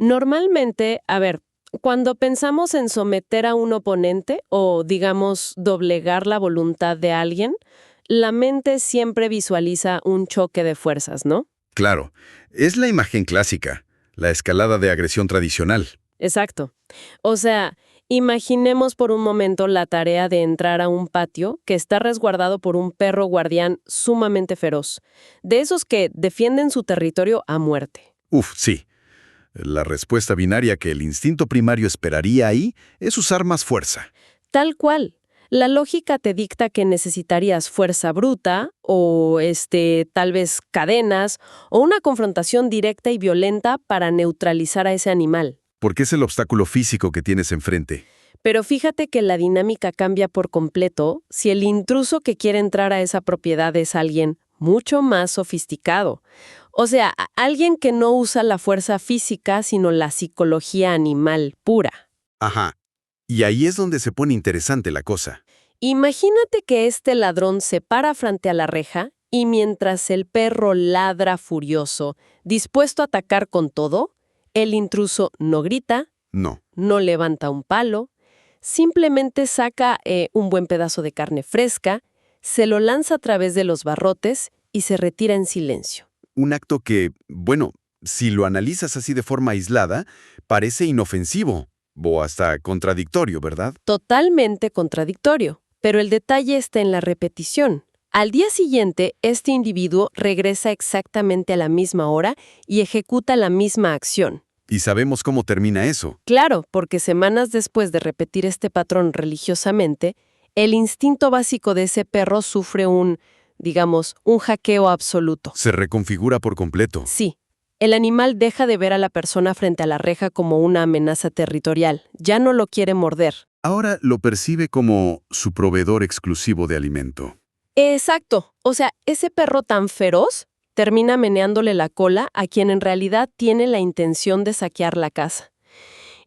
Normalmente, a ver, cuando pensamos en someter a un oponente o, digamos, doblegar la voluntad de alguien, la mente siempre visualiza un choque de fuerzas, ¿no? Claro, es la imagen clásica, la escalada de agresión tradicional. Exacto. O sea, imaginemos por un momento la tarea de entrar a un patio que está resguardado por un perro guardián sumamente feroz, de esos que defienden su territorio a muerte. Uf, sí. La respuesta binaria que el instinto primario esperaría ahí es usar más fuerza. Tal cual. La lógica te dicta que necesitarías fuerza bruta o tal vez cadenas o una confrontación directa y violenta para neutralizar a ese animal. Porque es el obstáculo físico que tienes enfrente. Pero fíjate que la dinámica cambia por completo si el intruso que quiere entrar a esa propiedad es alguien mucho más sofisticado. O sea, alguien que no usa la fuerza física, sino la psicología animal pura. Ajá. Y ahí es donde se pone interesante la cosa. Imagínate que este ladrón se para frente a la reja y mientras el perro ladra furioso, dispuesto a atacar con todo, el intruso no grita, No. no levanta un palo, simplemente saca un buen pedazo de carne fresca, se lo lanza a través de los barrotes y se retira en silencio. Un acto que, bueno, si lo analizas así de forma aislada, parece inofensivo o hasta contradictorio, ¿verdad? Totalmente contradictorio, pero el detalle está en la repetición. Al día siguiente, este individuo regresa exactamente a la misma hora y ejecuta la misma acción. Y sabemos cómo termina eso. Claro, porque semanas después de repetir este patrón religiosamente, el instinto básico de ese perro sufre un hackeo absoluto. Se reconfigura por completo. Sí, el animal deja de ver a la persona frente a la reja como una amenaza territorial. Ya no lo quiere morder. Ahora lo percibe como su proveedor exclusivo de alimento. Exacto. O sea, ese perro tan feroz termina meneándole la cola a quien en realidad tiene la intención de saquear la casa.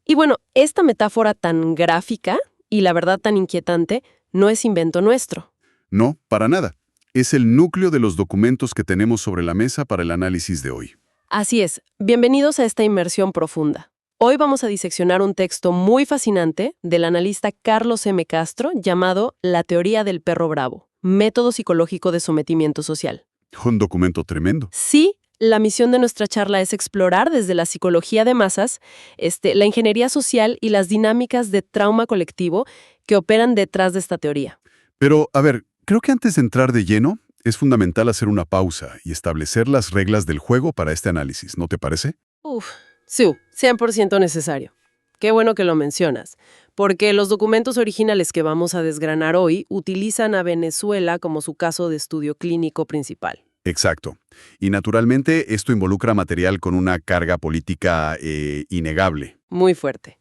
Y bueno, esta metáfora tan gráfica y la verdad tan inquietante no es invento nuestro. No, para nada. Es el núcleo de los documentos que tenemos sobre la mesa para el análisis de hoy. Así es, bienvenidos a esta inmersión profunda. Hoy vamos a diseccionar un texto muy fascinante del analista Carlos M. Castro llamado La teoría del perro bravo, método psicológico de sometimiento social. Un documento tremendo. Sí, la misión de nuestra charla es explorar desde la psicología de masas, la ingeniería social y las dinámicas de trauma colectivo que operan detrás de esta teoría. Pero, a ver, creo que antes de entrar de lleno, es fundamental hacer una pausa y establecer las reglas del juego para este análisis, ¿no te parece? Sí, 100% necesario. Qué bueno que lo mencionas, porque los documentos originales que vamos a desgranar hoy utilizan a Venezuela como su caso de estudio clínico principal. Exacto. Y naturalmente esto involucra material con una carga política innegable. Muy fuerte.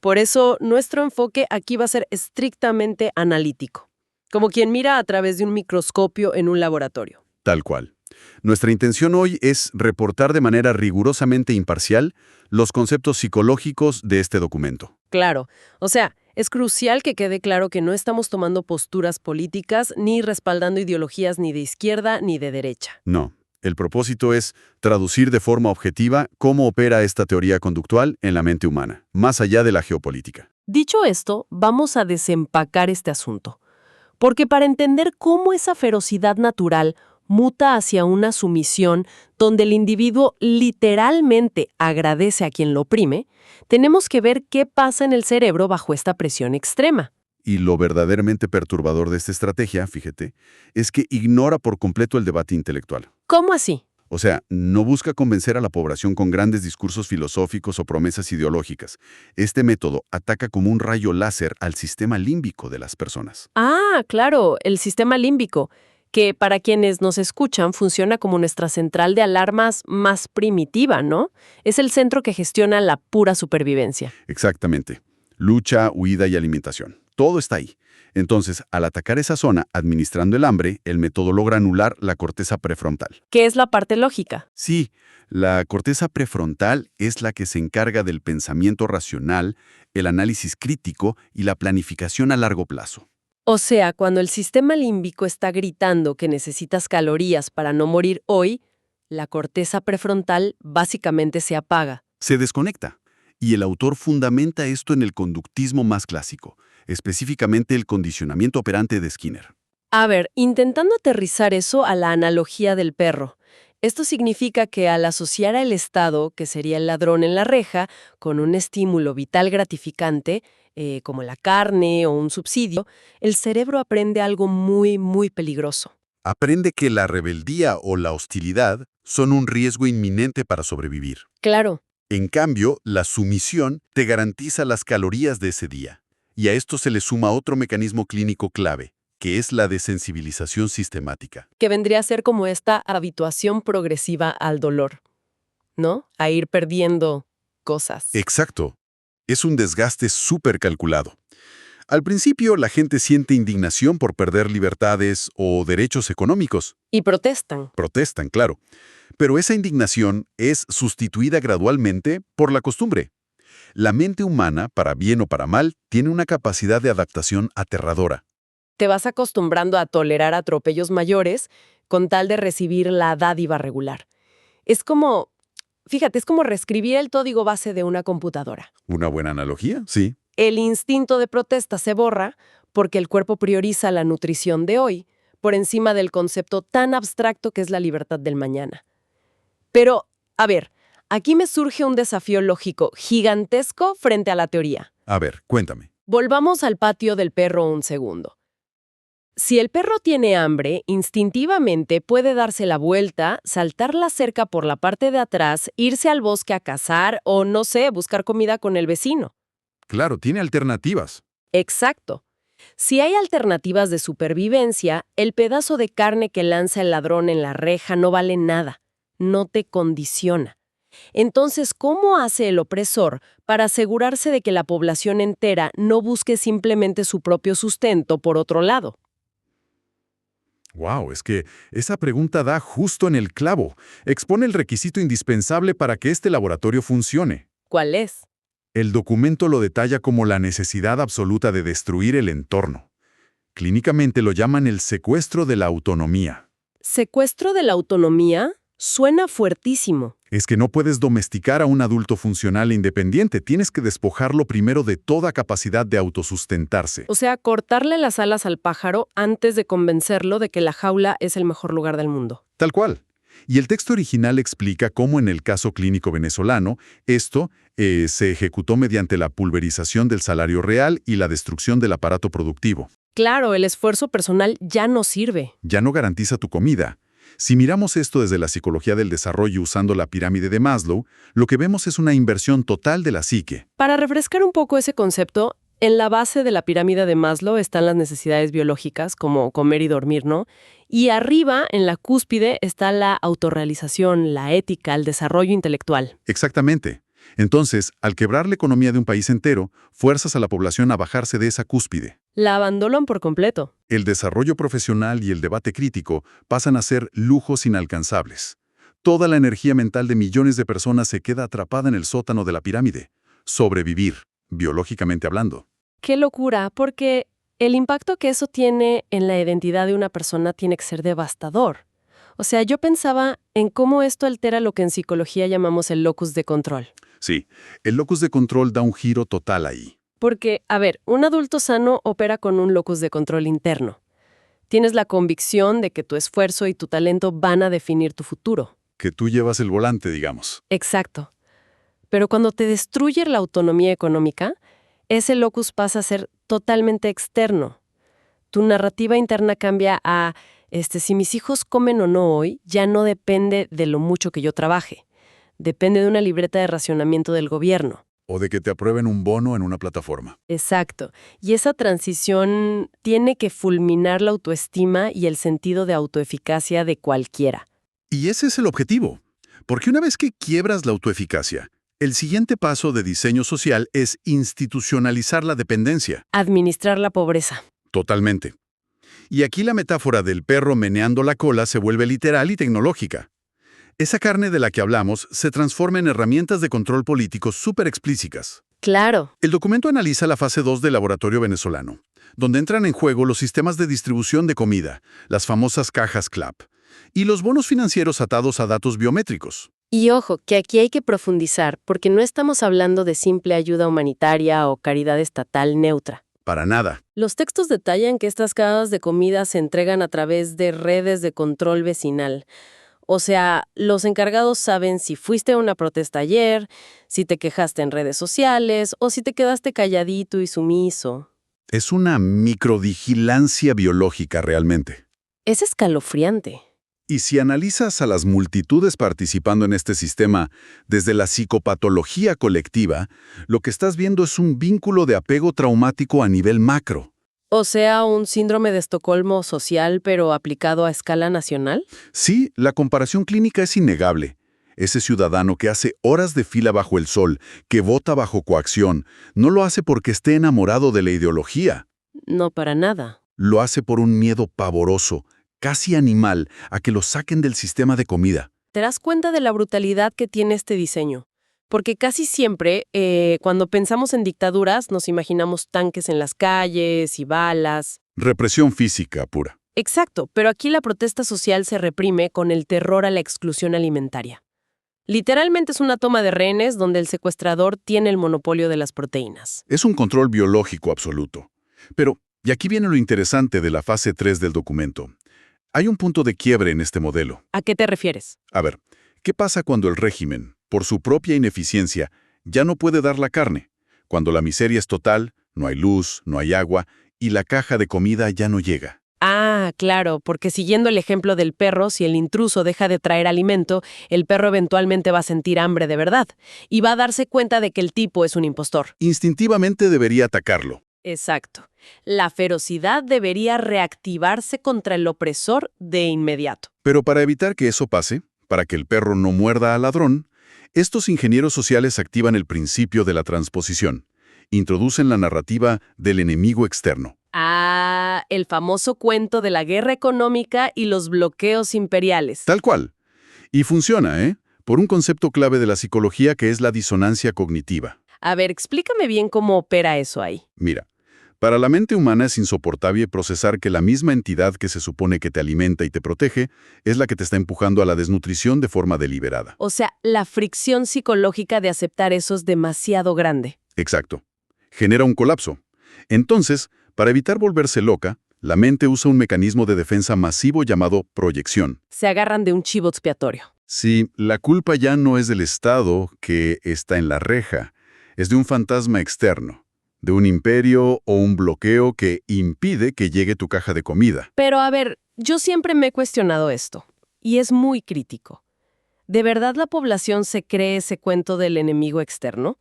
Por eso, nuestro enfoque aquí va a ser estrictamente analítico, como quien mira a través de un microscopio en un laboratorio. Tal cual. Nuestra intención hoy es reportar de manera rigurosamente imparcial los conceptos psicológicos de este documento. Claro, o sea, es crucial que quede claro que no estamos tomando posturas políticas ni respaldando ideologías ni de izquierda ni de derecha. No, el propósito es traducir de forma objetiva cómo opera esta teoría conductual en la mente humana, más allá de la geopolítica. Dicho esto, vamos a desempacar este asunto, porque para entender cómo esa ferocidad natural muta hacia una sumisión donde el individuo literalmente agradece a quien lo oprime, tenemos que ver qué pasa en el cerebro bajo esta presión extrema. Y lo verdaderamente perturbador de esta estrategia, fíjate, es que ignora por completo el debate intelectual. ¿Cómo así? O sea, no busca convencer a la población con grandes discursos filosóficos o promesas ideológicas. Este método ataca como un rayo láser al sistema límbico de las personas. Ah, claro, el sistema límbico, que para quienes nos escuchan funciona como nuestra central de alarmas más primitiva, ¿no? Es el centro que gestiona la pura supervivencia. Exactamente. Lucha, huida y alimentación. Todo está ahí. Entonces, al atacar esa zona administrando el hambre, el método logra anular la corteza prefrontal. ¿Qué es la parte lógica? Sí, la corteza prefrontal es la que se encarga del pensamiento racional, el análisis crítico y la planificación a largo plazo. O sea, cuando el sistema límbico está gritando que necesitas calorías para no morir hoy, la corteza prefrontal básicamente se apaga. Se desconecta. Y el autor fundamenta esto en el conductismo más clásico, específicamente el condicionamiento operante de Skinner. A ver, intentando aterrizar eso a la analogía del perro. Esto significa que al asociar al Estado, que sería el ladrón en la reja, con un estímulo vital gratificante, como la carne o un subsidio, el cerebro aprende algo muy, muy peligroso. Aprende que la rebeldía o la hostilidad son un riesgo inminente para sobrevivir. Claro. En cambio, la sumisión te garantiza las calorías de ese día. Y a esto se le suma otro mecanismo clínico clave, que es la desensibilización sistemática. Que vendría a ser como esta habituación progresiva al dolor, ¿no? A ir perdiendo cosas. Exacto. Es un desgaste súper calculado. Al principio, la gente siente indignación por perder libertades o derechos económicos. Y protestan. Protestan, claro. Pero esa indignación es sustituida gradualmente por la costumbre. La mente humana, para bien o para mal, tiene una capacidad de adaptación aterradora. Te vas acostumbrando a tolerar atropellos mayores con tal de recibir la dádiva regular. Es como, fíjate, es como reescribir el código base de una computadora. ¿Una buena analogía? Sí. El instinto de protesta se borra porque el cuerpo prioriza la nutrición de hoy por encima del concepto tan abstracto que es la libertad del mañana. Pero, a ver, aquí me surge un desafío lógico gigantesco frente a la teoría. A ver, cuéntame. Volvamos al patio del perro un segundo. Si el perro tiene hambre, instintivamente puede darse la vuelta, saltar la cerca por la parte de atrás, irse al bosque a cazar o, no sé, buscar comida con el vecino. Claro, tiene alternativas. Exacto. Si hay alternativas de supervivencia, el pedazo de carne que lanza el ladrón en la reja no vale nada, no te condiciona. Entonces, ¿cómo hace el opresor para asegurarse de que la población entera no busque simplemente su propio sustento por otro lado? Wow, es que esa pregunta da justo en el clavo. Expone el requisito indispensable para que este laboratorio funcione. ¿Cuál es? El documento lo detalla como la necesidad absoluta de destruir el entorno. Clínicamente lo llaman el secuestro de la autonomía. ¿Secuestro de la autonomía? Suena fuertísimo. Es que no puedes domesticar a un adulto funcional e independiente, tienes que despojarlo primero de toda capacidad de autosustentarse. O sea, cortarle las alas al pájaro antes de convencerlo de que la jaula es el mejor lugar del mundo. Tal cual. Y el texto original explica cómo en el caso clínico venezolano, esto se ejecutó mediante la pulverización del salario real y la destrucción del aparato productivo. Claro, el esfuerzo personal ya no sirve. Ya no garantiza tu comida. Si miramos esto desde la psicología del desarrollo usando la pirámide de Maslow, lo que vemos es una inversión total de la psique. Para refrescar un poco ese concepto, en la base de la pirámide de Maslow están las necesidades biológicas, como comer y dormir, ¿no? Y arriba, en la cúspide, está la autorrealización, la ética, el desarrollo intelectual. Exactamente. Entonces, al quebrar la economía de un país entero, fuerzas a la población a bajarse de esa cúspide. La abandonan por completo. El desarrollo profesional y el debate crítico pasan a ser lujos inalcanzables. Toda la energía mental de millones de personas se queda atrapada en el sótano de la pirámide. Sobrevivir, biológicamente hablando. Qué locura, porque el impacto que eso tiene en la identidad de una persona tiene que ser devastador. O sea, yo pensaba en cómo esto altera lo que en psicología llamamos el locus de control. Sí, el locus de control da un giro total ahí. Porque, a ver, un adulto sano opera con un locus de control interno. Tienes la convicción de que tu esfuerzo y tu talento van a definir tu futuro. Que tú llevas el volante, digamos. Exacto. Pero cuando te destruye la autonomía económica, ese locus pasa a ser totalmente externo. Tu narrativa interna cambia a, si mis hijos comen o no hoy, ya no depende de lo mucho que yo trabaje. Depende de una libreta de racionamiento del gobierno. O de que te aprueben un bono en una plataforma. Exacto. Y esa transición tiene que fulminar la autoestima y el sentido de autoeficacia de cualquiera. Y ese es el objetivo. Porque una vez que quiebras la autoeficacia, el siguiente paso de diseño social es institucionalizar la dependencia. Administrar la pobreza. Totalmente. Y aquí la metáfora del perro meneando la cola se vuelve literal y tecnológica. Esa carne de la que hablamos se transforma en herramientas de control político súper explícitas. Claro. El documento analiza la fase 2 del laboratorio venezolano, donde entran en juego los sistemas de distribución de comida, las famosas cajas CLAP, y los bonos financieros atados a datos biométricos. Y ojo, que aquí hay que profundizar, porque no estamos hablando de simple ayuda humanitaria o caridad estatal neutra. Para nada. Los textos detallan que estas casas de comida se entregan a través de redes de control vecinal. O sea, los encargados saben si fuiste a una protesta ayer, si te quejaste en redes sociales o si te quedaste calladito y sumiso. Es una microvigilancia biológica realmente. Es escalofriante. Y si analizas a las multitudes participando en este sistema desde la psicopatología colectiva, lo que estás viendo es un vínculo de apego traumático a nivel macro. O sea, un síndrome de Estocolmo social, pero aplicado a escala nacional. Sí, la comparación clínica es innegable. Ese ciudadano que hace horas de fila bajo el sol, que vota bajo coacción, no lo hace porque esté enamorado de la ideología. No para nada. Lo hace por un miedo pavoroso, casi animal, a que lo saquen del sistema de comida. ¿Te das cuenta de la brutalidad que tiene este diseño? Porque casi siempre, cuando pensamos en dictaduras, nos imaginamos tanques en las calles y balas. Represión física pura. Exacto, pero aquí la protesta social se reprime con el terror a la exclusión alimentaria. Literalmente es una toma de rehenes donde el secuestrador tiene el monopolio de las proteínas. Es un control biológico absoluto. Pero, y aquí viene lo interesante de la fase 3 del documento. Hay un punto de quiebre en este modelo. ¿A qué te refieres? A ver, ¿qué pasa cuando el régimen, por su propia ineficiencia, ya no puede dar la carne? Cuando la miseria es total, no hay luz, no hay agua, y la caja de comida ya no llega. Ah, claro, porque siguiendo el ejemplo del perro, si el intruso deja de traer alimento, el perro eventualmente va a sentir hambre de verdad y va a darse cuenta de que el tipo es un impostor. Instintivamente debería atacarlo. Exacto. La ferocidad debería reactivarse contra el opresor de inmediato. Pero para evitar que eso pase, para que el perro no muerda al ladrón, estos ingenieros sociales activan el principio de la transposición. Introducen la narrativa del enemigo externo. Ah, el famoso cuento de la guerra económica y los bloqueos imperiales. Tal cual. Y funciona, ¿eh? Por un concepto clave de la psicología que es la disonancia cognitiva. A ver, explícame bien cómo opera eso ahí. Mira, para la mente humana es insoportable procesar que la misma entidad que se supone que te alimenta y te protege es la que te está empujando a la desnutrición de forma deliberada. O sea, la fricción psicológica de aceptar eso es demasiado grande. Exacto. Genera un colapso. Entonces, para evitar volverse loca, la mente usa un mecanismo de defensa masivo llamado proyección. Se agarran de un chivo expiatorio. Sí, la culpa ya no es del Estado que está en la reja, es de un fantasma externo, de un imperio o un bloqueo que impide que llegue tu caja de comida. Pero a ver, yo siempre me he cuestionado esto, y es muy crítico. ¿De verdad la población se cree ese cuento del enemigo externo?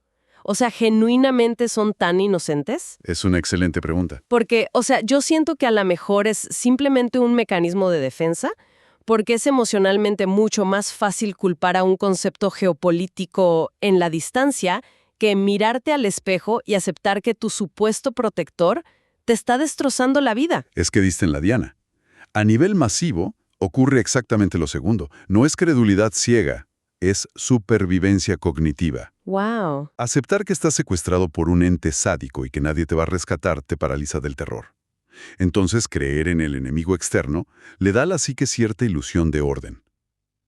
O sea, ¿genuinamente son tan inocentes? Es una excelente pregunta. Porque, o sea, yo siento que a lo mejor es simplemente un mecanismo de defensa, porque es emocionalmente mucho más fácil culpar a un concepto geopolítico en la distancia que mirarte al espejo y aceptar que tu supuesto protector te está destrozando la vida. Es que diste en la diana. A nivel masivo, ocurre exactamente lo segundo. No es credulidad ciega, es supervivencia cognitiva. ¡Wow! Aceptar que estás secuestrado por un ente sádico y que nadie te va a rescatar te paraliza del terror. Entonces, creer en el enemigo externo le da a la psique cierta ilusión de orden.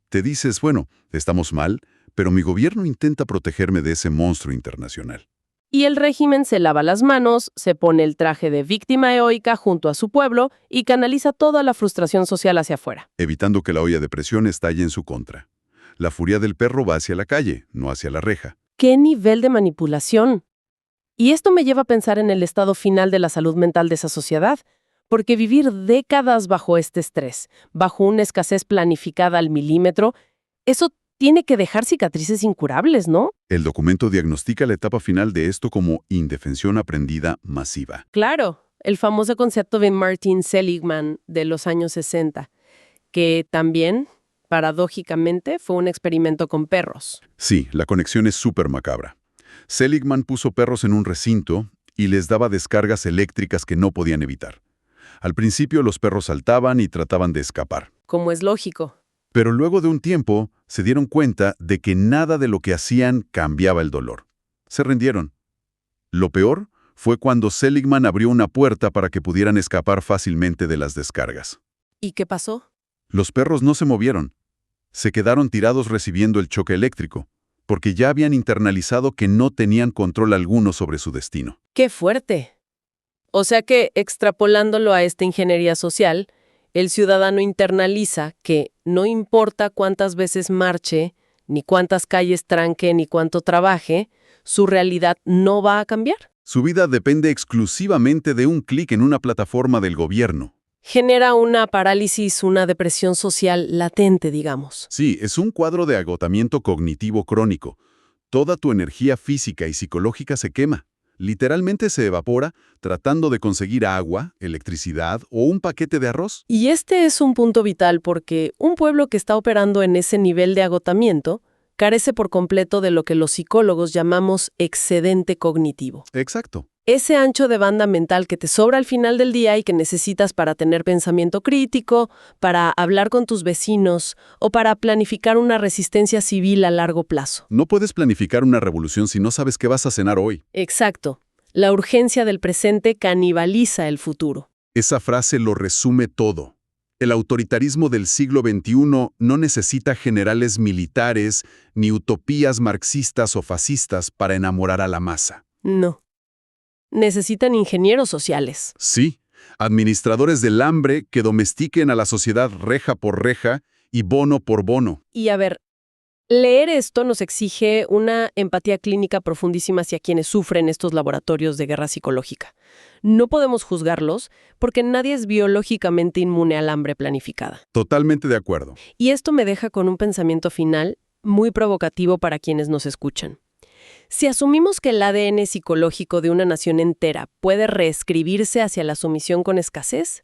Te dices, bueno, estamos mal, pero mi gobierno intenta protegerme de ese monstruo internacional. Y el régimen se lava las manos, se pone el traje de víctima heroica junto a su pueblo y canaliza toda la frustración social hacia afuera. Evitando que la olla de presión estalle en su contra. La furia del perro va hacia la calle, no hacia la reja. ¡Qué nivel de manipulación! Y esto me lleva a pensar en el estado final de la salud mental de esa sociedad, porque vivir décadas bajo este estrés, bajo una escasez planificada al milímetro, eso tiene que dejar cicatrices incurables, ¿no? El documento diagnostica la etapa final de esto como indefensión aprendida masiva. Claro, el famoso concepto de Martin Seligman de los años 60, que también, paradójicamente, fue un experimento con perros. Sí, la conexión es súper macabra. Seligman puso perros en un recinto y les daba descargas eléctricas que no podían evitar. Al principio los perros saltaban y trataban de escapar. Como es lógico. Pero luego de un tiempo se dieron cuenta de que nada de lo que hacían cambiaba el dolor. Se rindieron. Lo peor fue cuando Seligman abrió una puerta para que pudieran escapar fácilmente de las descargas. ¿Y qué pasó? Los perros no se movieron. Se quedaron tirados recibiendo el choque eléctrico, porque ya habían internalizado que no tenían control alguno sobre su destino. ¡Qué fuerte! O sea que, extrapolándolo a esta ingeniería social, el ciudadano internaliza que no importa cuántas veces marche, ni cuántas calles tranque, ni cuánto trabaje, su realidad no va a cambiar. Su vida depende exclusivamente de un clic en una plataforma del gobierno. Genera una parálisis, una depresión social latente, digamos. Sí, es un cuadro de agotamiento cognitivo crónico. Toda tu energía física y psicológica se quema. Literalmente se evapora tratando de conseguir agua, electricidad o un paquete de arroz. Y este es un punto vital porque un pueblo que está operando en ese nivel de agotamiento carece por completo de lo que los psicólogos llamamos excedente cognitivo. Exacto. Ese ancho de banda mental que te sobra al final del día y que necesitas para tener pensamiento crítico, para hablar con tus vecinos o para planificar una resistencia civil a largo plazo. No puedes planificar una revolución si no sabes qué vas a cenar hoy. Exacto. La urgencia del presente canibaliza el futuro. Esa frase lo resume todo. El autoritarismo del siglo XXI no necesita generales militares ni utopías marxistas o fascistas para enamorar a la masa. No. Necesitan ingenieros sociales. Sí, administradores del hambre que domestiquen a la sociedad reja por reja y bono por bono. Y a ver, leer esto nos exige una empatía clínica profundísima hacia quienes sufren estos laboratorios de guerra psicológica. No podemos juzgarlos porque nadie es biológicamente inmune al hambre planificada. Totalmente de acuerdo. Y esto me deja con un pensamiento final muy provocativo para quienes nos escuchan. Si asumimos que el ADN psicológico de una nación entera puede reescribirse hacia la sumisión con escasez,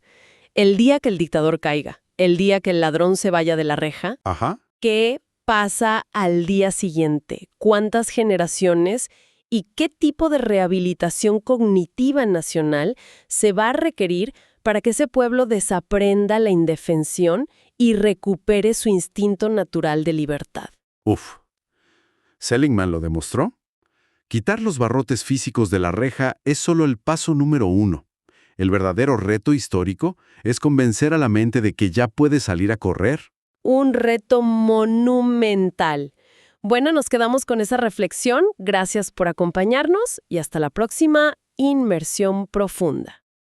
el día que el dictador caiga, el día que el ladrón se vaya de la reja, Ajá. ¿qué pasa al día siguiente? ¿Cuántas generaciones y qué tipo de rehabilitación cognitiva nacional se va a requerir para que ese pueblo desaprenda la indefensión y recupere su instinto natural de libertad? Uf. ¿Seligman lo demostró? Quitar los barrotes físicos de la reja es solo el paso número 1. El verdadero reto histórico es convencer a la mente de que ya puede salir a correr. Un reto monumental. Bueno, nos quedamos con esa reflexión. Gracias por acompañarnos y hasta la próxima Inmersión Profunda.